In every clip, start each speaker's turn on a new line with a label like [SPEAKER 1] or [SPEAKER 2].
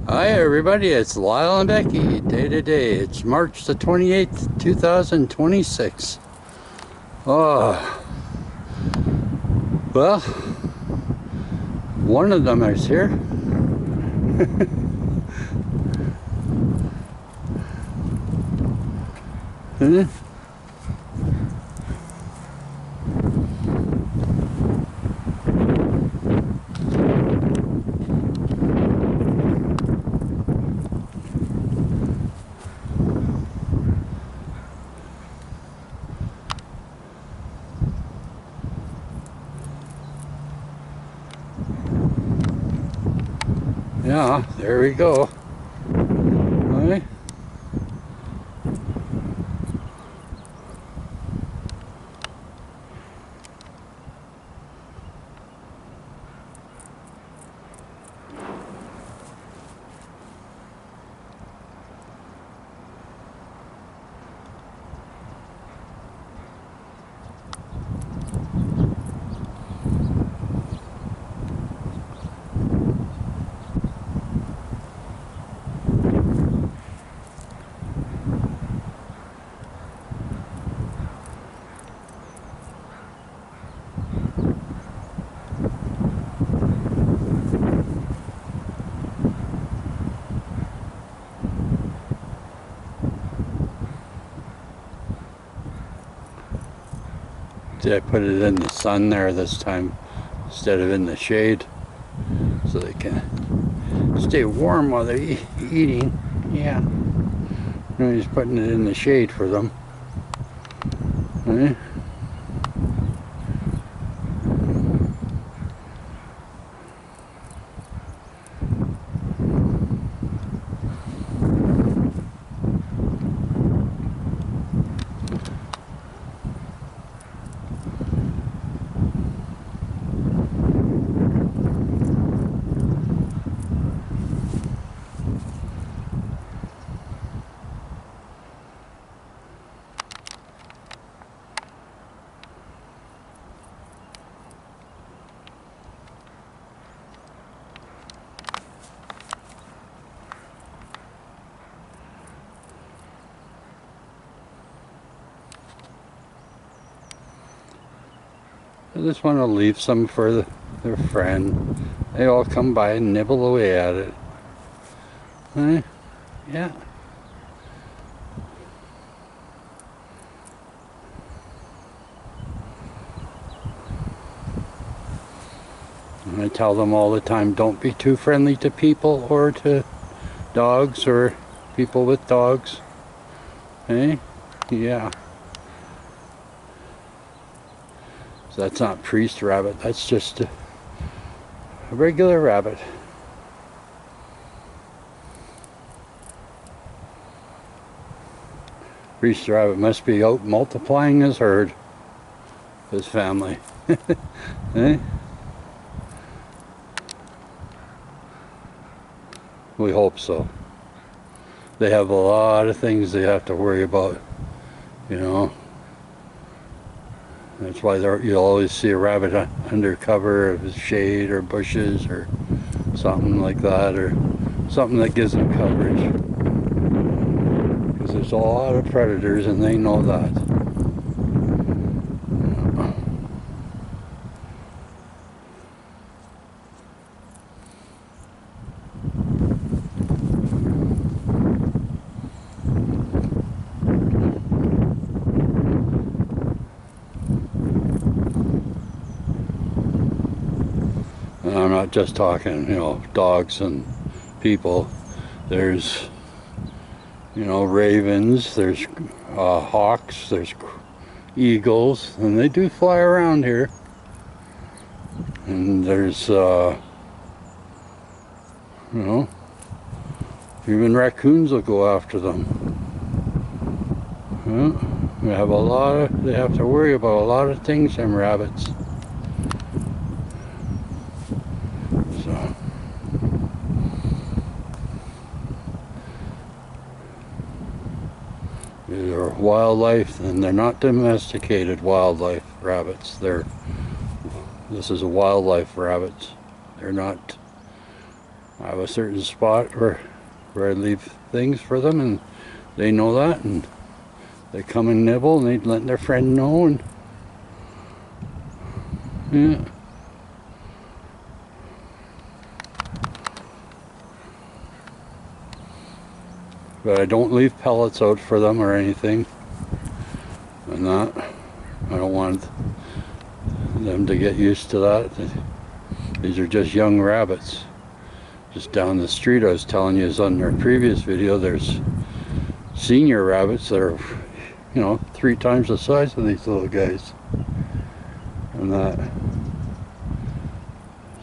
[SPEAKER 1] Hi everybody, it's Lyle and Becky, day to day. It's March the 28th, 2026. Oh, well, one of them is here. Yeah, there we go. Right. I put it in the sun there this time instead of in the shade so they can stay warm while they're eating. Yeah. I'm just putting it in the shade for them. Right. I just want to leave some for their friend. They all come by and nibble away at it. Right? Yeah. And I tell them all the time, don't be too friendly to people or to dogs or people with dogs. Hey? Yeah. So that's not priest rabbit, that's just a regular rabbit. Priest rabbit must be out multiplying his herd, his family. Hey? We hope so. They have a lot of things they have to worry about, you know. That's why you'll always see a rabbit under cover of shade or bushes or something like that, or something that gives them coverage. Because there's a lot of predators and they know that. And I'm not just talking, you know, dogs and people. There's, you know, ravens, there's hawks, there's eagles, and they do fly around here. And there's, you know, even raccoons will go after them. They have to worry about a lot of things, them rabbits. So. They're wildlife, and they're not domesticated wildlife rabbits. This is a wildlife rabbits. They're not I have a certain spot where I leave things for them, and they know that, and they come and nibble, and they let their friend know, and yeah. But I don't leave pellets out for them or anything, and that I don't want them to get used to that. These are just young rabbits. Just down the street, I was telling you, is on their previous video, there's senior rabbits that are, you know, 3 times the size of these little guys, and that.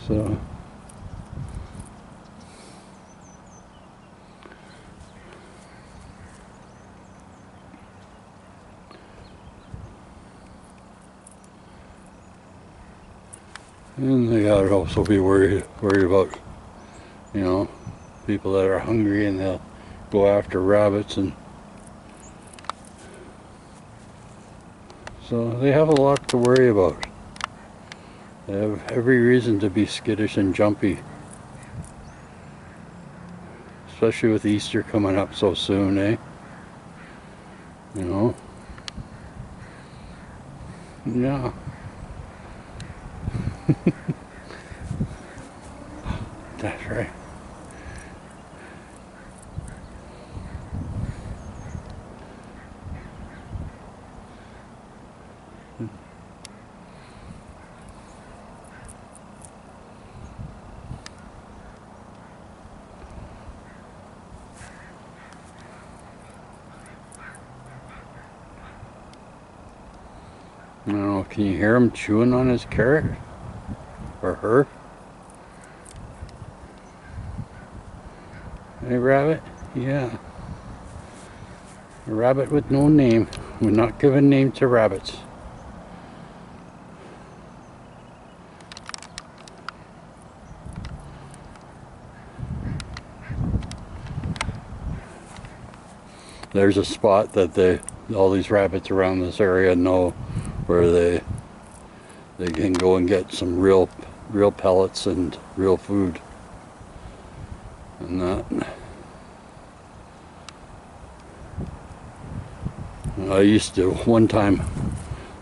[SPEAKER 1] So and they gotta also be worried about, you know, people that are hungry and they'll go after rabbits, and so they have a lot to worry about. They have every reason to be skittish and jumpy, especially with Easter coming up so soon, eh? You know? Yeah. That's right. I don't know, can you hear him chewing on his carrot? Or her? Hey, rabbit? Yeah. A rabbit with no name. We're not giving names to rabbits. There's a spot that all these rabbits around this area know, where they can go and get some real pellets and real food and that. I used to, one time,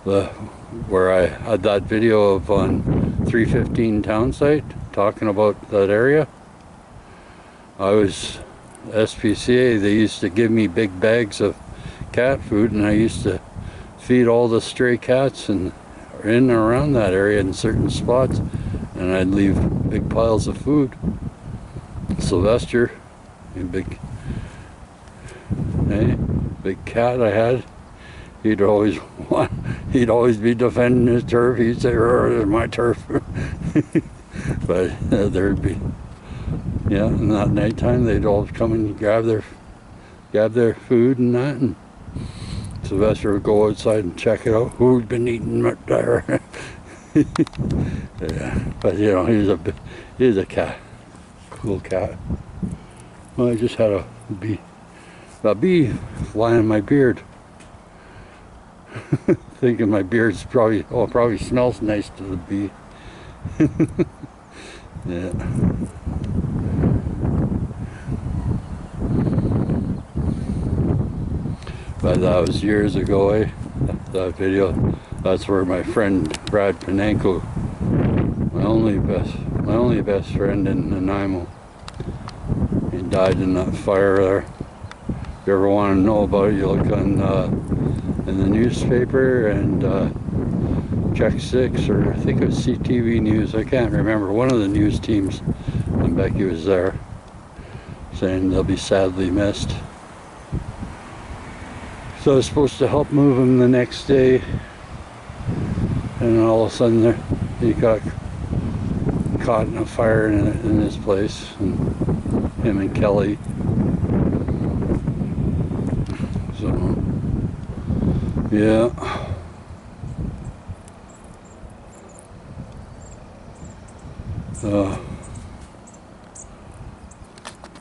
[SPEAKER 1] where I had that video of on 315 town site talking about that area, I was SPCA. They used to give me big bags of cat food, and I used to feed all the stray cats in and around that area in certain spots, and I'd leave big piles of food. Sylvester, a big cat I had, he'd always be defending his turf. He'd say, "It's my turf." But there'd be, yeah, and that nighttime they'd all come and grab their food and that, and Sylvester would go outside and check it out. Who'd been eating it there? Yeah, but you know, he's a cat, cool cat. Well, I just had a bee flying in my beard. Thinking my beard's probably smells nice to the bee. Yeah. But that was years ago, eh? That video. That's where my friend Brad Panenko, my only best friend in Nanaimo, he died in that fire there. If you ever want to know about it, you look on in the newspaper and Check 6, or I think it was CTV News. I can't remember. One of the news teams, and Becky was there, saying they'll be sadly missed. So I was supposed to help move him the next day, and all of a sudden he got caught in a fire in his place, and him and Kelly. So, yeah.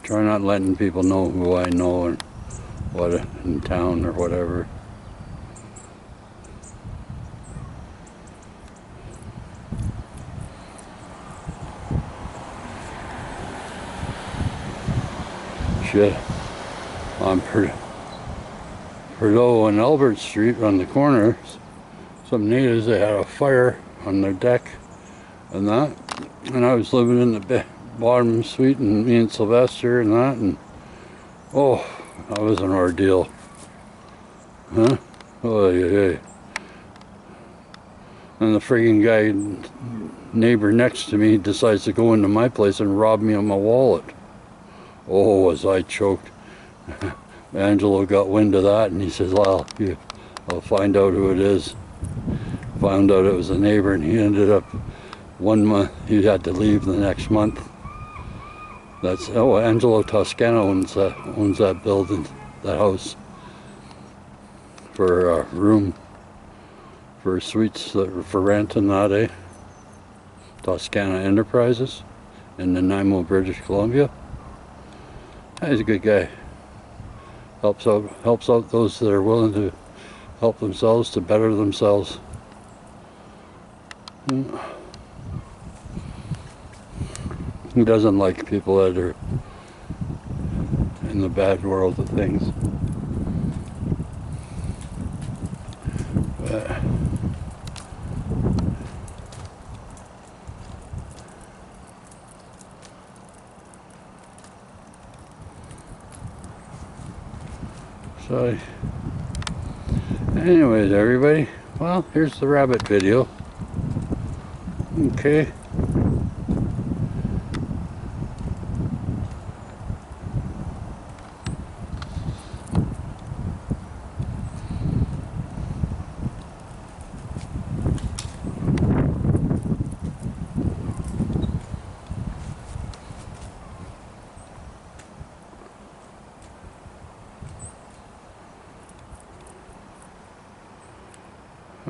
[SPEAKER 1] Try not letting people know who I know and what in town or whatever. shit. On Perdot and Albert Street on the corner, some natives, they had a fire on their deck and that, and I was living in the bottom suite, and me and Sylvester and that, and oh, that was an ordeal. Huh? Oh, yeah. And the friggin' guy, neighbor next to me, decides to go into my place and rob me of my wallet. Oh, was I choked. Angelo got wind of that, and he says, Lyle, I'll find out who it is. Found out it was a neighbor, and he ended up 1 month, he had to leave the next month. That's, oh, Angelo Toscano owns that building, that house, for a room, for suites that were for rent and that, eh? Toscana Enterprises in Nanaimo, British Columbia. He's a good guy. Helps out those that are willing to help themselves to better themselves. He doesn't like people that are in the bad world of things. So, anyways, everybody, well, here's the rabbit video. Okay.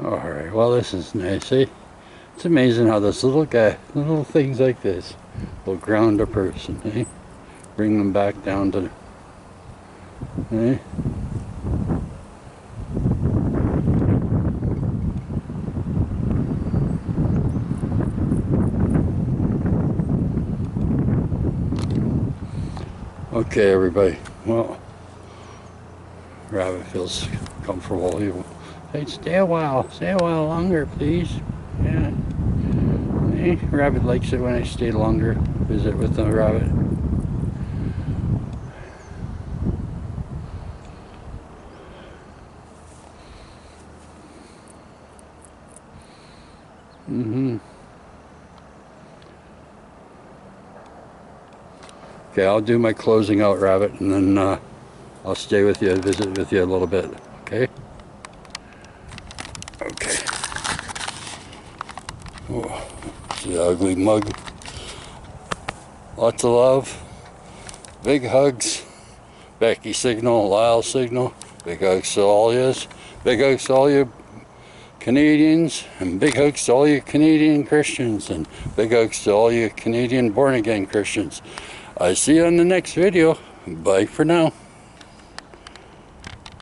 [SPEAKER 1] Alright, well, this is nice, eh? It's amazing how this little things like this will ground a person, eh? Bring them back down to, eh? Okay, everybody, well, rabbit feels comfortable. Hey, stay a while longer, please. Yeah. Hey, rabbit likes it when I stay longer, visit with the rabbit. Okay, I'll do my closing out, rabbit, and then I'll stay with you, visit with you a little bit, okay? Okay. Oh, the ugly mug. Lots of love. Big hugs. Becky signal, Lyle signal. Big hugs to all yous. Big hugs to all you Canadians, and big hugs to all you Canadian Christians, and big hugs to all you Canadian born-again Christians. I see you on the next video. Bye for now.